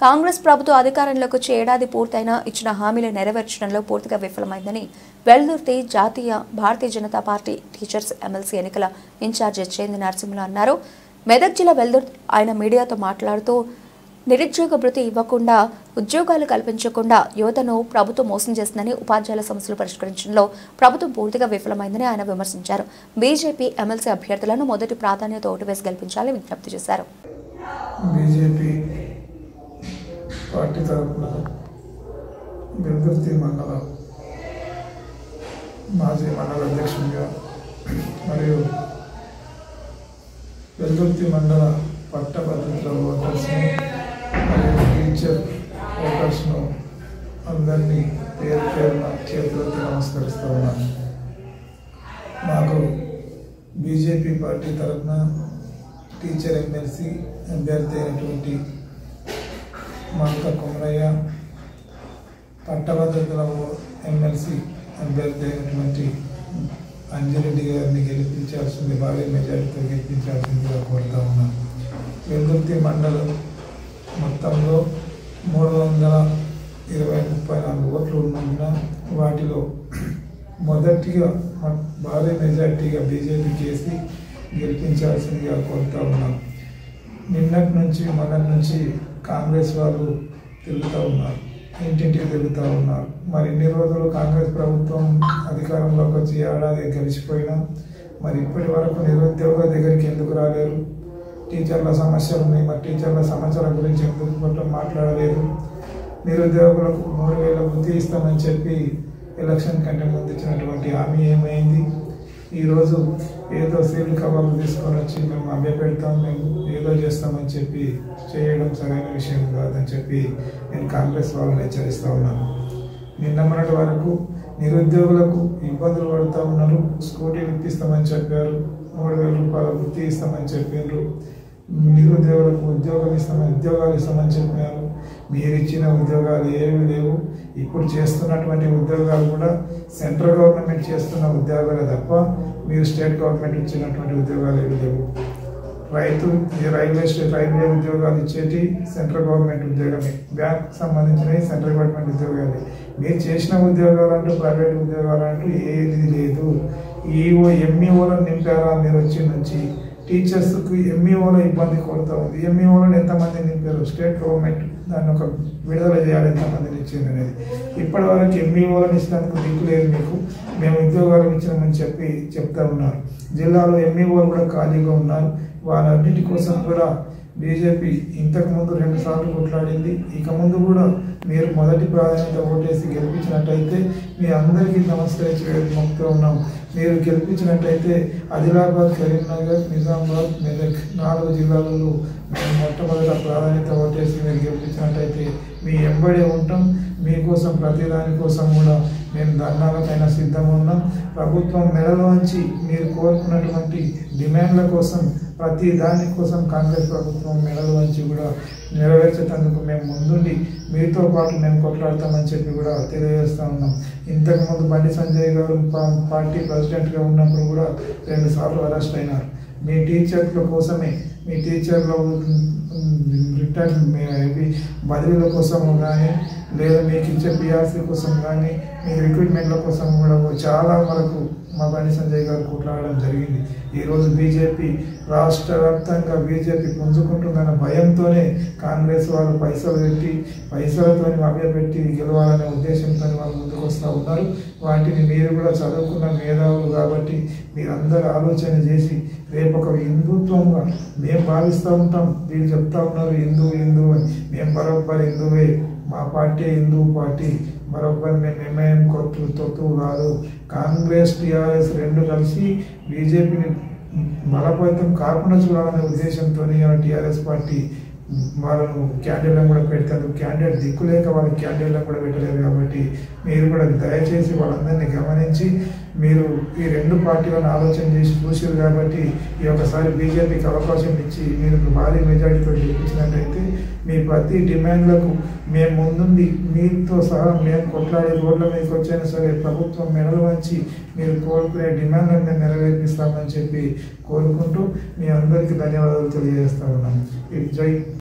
కాంగ్రెస్ ప్రభుత్వం అధికారంలోకి వచ్చి ఏడాది పూర్తయినా ఇచ్చిన హామీలు నెరవేర్చడంలో పూర్తిగా విఫలమైందని వెల్దుర్తి జాతీయ Bharatiya Janata party teachers MLC ఎన్నికల ఇన్ఛార్జ్ చేంది నరసింహులు అన్నారు. మెదక్ జిల్లా వెల్దుర్తి ఆయన మీడియాతో మాట్లాడుతూ నిరుద్యోగ భృతి ఇవ్వకుండా ఉద్యోగాలు కల్పించకుండా యువతను ప్రభుత్వం మోసం చేస్తుందని, ఉపాధ్యాయుల సమస్యలు పరిష్కరించడంలో ప్రభుత్వం పూర్తిగా విఫలమైందని ఆయన విమర్శించారు. బీజేపీ ఎమ్మెల్సీ అభ్యర్థులను మొదటి ప్రాధాన్యత ఓటు వేసి గెలిపించాలని విజ్ఞప్తి చేశారు. బీజేపీ పార్టీ తరఫున వెల్దుర్తి మండల మాజీ మండల అధ్యక్షునిగా మరియు వెల్దుర్తి మండల పట్టభద్రుల ఓటర్స్ను మరియు టీచర్ ఓటర్స్ను అందరినీ పేరు పేరున చేతులెత్తి నమస్కరిస్తూ ఉన్నాను. మాకు బీజేపీ పార్టీ తరఫున టీచర్ ఎమ్మెల్సీ అభ్యర్థి అయినటువంటి మంత కొమరయ్య, పట్టభద్రుల ఎమ్మెల్సీ అభ్యర్థి అయినటువంటి అంజిరెడ్డి గారిని గెలిపించాల్సింది, భారీ మెజారిటీతో గెలిపించాల్సిందిగా కోరుతా ఉన్నాను. వెల్దుర్తి మండలం మొత్తంలో 334 ఓట్లు ఉన్నందున వాటిలో మొదటిగా భారీ మెజారిటీగా బీజేపీ చేసి గెలిపించాల్సిందిగా కోరుతా ఉన్నాం. నిన్నటి నుంచి మొన్నటి నుంచి కాంగ్రెస్ వాళ్ళు తిరుగుతూ ఉన్నారు, ఇంటింటికి తిరుగుతూ ఉన్నారు. మరి ఇన్ని రోజులు కాంగ్రెస్ ప్రభుత్వం అధికారంలోకి వచ్చి ఏడాది గడిచిపోయినా మరి ఇప్పటి వరకు నిరుద్యోగుల దగ్గరికి ఎందుకు రాలేరు? టీచర్ల సమస్యలు ఉన్నాయి, మరి టీచర్ల సమస్యల గురించి ఎందుకు మాట్లాడలేదు? నిరుద్యోగులకు 3000 వృత్తి ఇస్తామని చెప్పి ఎలక్షన్ కంటే ముందు ఇచ్చినటువంటి హామీ ఏమైంది? ఈరోజు ఏదో సీల్డ్ కవర్లు తీసుకొని వచ్చి మేము అభ్యపెడతాం, మేము ఏదో చేస్తామని చెప్పి చేయడం సరైన విషయం కాదని చెప్పి నేను కాంగ్రెస్ వాళ్ళని హెచ్చరిస్తూ ఉన్నాను. నిన్న మొన్నటి వరకు నిరుద్యోగులకు ఇబ్బందులు పడుతూ ఉన్నారు. స్కూటీలు ఇప్పిస్తామని చెప్పారు, 3000 రూపాయల వృత్తి ఇస్తామని చెప్పారు, నిరుద్యోగులకు ఉద్యోగాలు ఇస్తామని చెప్పారు. మీరు ఇచ్చిన ఉద్యోగాలు ఏమీ లేవు. ఇప్పుడు చేస్తున్నటువంటి ఉద్యోగాలు కూడా సెంట్రల్ గవర్నమెంట్ చేస్తున్న ఉద్యోగాలే తప్ప మీరు స్టేట్ గవర్నమెంట్ ఇచ్చినటువంటి ఉద్యోగాలు ఏమీ లేవు. రైల్వే ఉద్యోగాలు ఇచ్చేటి సెంట్రల్ గవర్నమెంట్ ఉద్యోగమే, బ్యాంక్ సంబంధించినవి సెంట్రల్ గవర్నమెంట్ ఉద్యోగాలే. మీరు చేసిన ఉద్యోగాలు అంటూ ప్రైవేట్ ఉద్యోగాలు అంటూ ఏది లేదు. ఎంఈఓలను నింపారా మీరు వచ్చి నుంచి? టీచర్స్కి ఎంఈఓలో ఇబ్బంది కొడుతూ ఉంది. ఎంఈఓలను ఎంతమంది నింపారు? స్టేట్ గవర్నమెంట్ దాన్ని ఒక విడుదల చేయాలి, ఎంతమందిని ఇచ్చింది అనేది. ఇప్పటి వరకు ఎంఈఓలను ఇచ్చినందుకు దిక్కు లేదు మీకు. మేము ఉద్యోగాలు ఇచ్చినామని చెప్తా ఉన్నారు. జిల్లాలో ఎంఈఓలు కూడా ఖాళీగా ఉన్నారు. వాళ్ళన్నిటి కోసం కూడా బీజేపీ ఇంతకుముందు 2 సార్లు కొట్లాడింది. ఇక ముందు కూడా మీరు మొదటి ప్రాధాన్యత ఓటేసి గెలిపించినట్టయితే మీ అందరికీ నమస్కరించి మొక్కుతూ ఉన్నాం. మీరు గెలిపించినట్టయితే ఆదిలాబాద్, కరీంనగర్, నిజామాబాద్, మెదక్ 4 జిల్లాలలో మేము మొట్టమొదట ప్రాధాన్యత ఓటేసి మీరు గెలిపించినట్టయితే మీ ఎంబడే ఉంటాం. మీకోసం ప్రతి దానికోసం కూడా మేము ధర్నాలకైనా సిద్ధంగా ఉన్నాం. ప్రభుత్వం మెడలోంచి మీరు కోరుకున్నటువంటి డిమాండ్ల కోసం ప్రతి దానికోసం కాంగ్రెస్ ప్రభుత్వం మెడలోంచి కూడా నెరవేర్చేందుకు మేము ముందుండి మీతో పాటు మేము కొట్లాడతామని చెప్పి కూడా తెలియజేస్తూ ఉన్నాం. ఇంతకుముందు బండి సంజయ్ గారు పార్టీ ప్రెసిడెంట్గా ఉన్నప్పుడు కూడా 2 సార్లు అరెస్ట్ అయినారు. మీ టీచర్ల కోసమే, మీ టీచర్ల రిటర్న్ బదిలీల కోసం కానీ లేదా మీకు ఇచ్చే పిఆర్సీ కోసం కానీ మీ రిక్రూట్మెంట్ల కోసం కూడా చాలా వరకు మా బండి సంజయ్ గారు కొట్లాడడం జరిగింది. ఈరోజు బీజేపీ రాష్ట్ర వ్యాప్తంగా బీజేపీ పుంజుకుంటుందన్న భయంతోనే కాంగ్రెస్ వాళ్ళు పైసలు పెట్టి పైసలతో మభ్యపెట్టి గెలవాలనే ఉద్దేశంతో వాళ్ళు ముందుకు వస్తూ ఉన్నారు. వాటిని మీరు కూడా చదువుకున్న మేధావులు కాబట్టి మీరందరూ ఆలోచన చేసి రేపు ఒక హిందుత్వంగా మేము భావిస్తూ ఉంటాం. వీళ్ళు చెప్తా ఉన్నారు హిందూ అని. మేము బరోబ్బర్ హిందువే, మా పార్టీ హిందూ పార్టీ, బరోబ్బర్ మేము ఎంఐఎం తొత్తు కాదు. కాంగ్రెస్ టీఆర్ఎస్ 2 కలిసి బీజేపీని బలపరితం కాకుండా చూడాలనే ఉద్దేశంతో టీఆర్ఎస్ పార్టీ వాళ్ళను క్యాండిడేట్లను కూడా పెడతారు. క్యాండిడేట్ దిక్కు లేక వాళ్ళ క్యాండిడేట్లను కూడా పెట్టలేదు. కాబట్టి మీరు కూడా దయచేసి వాళ్ళందరినీ గమనించి మీరు ఈ 2 పార్టీలను ఆలోచన చేసి చూసారు కాబట్టి ఈ ఒకసారి బీజేపీకి అవకాశం ఇచ్చి మీరు భారీ మెజారిటీతో గెలిపించినట్టయితే మీ ప్రతి డిమాండ్లకు మేము ముందుండి మీతో సహా మేము కొట్లాడే రోడ్ల మీదకి వచ్చైనా సరే ప్రభుత్వం మెడలు వంచి మీరు కోరుకునే డిమాండ్లను మేము నెరవేర్పిస్తామని చెప్పి కోరుకుంటూ మీ అందరికీ ధన్యవాదాలు తెలియజేస్తా ఉన్నాను. జై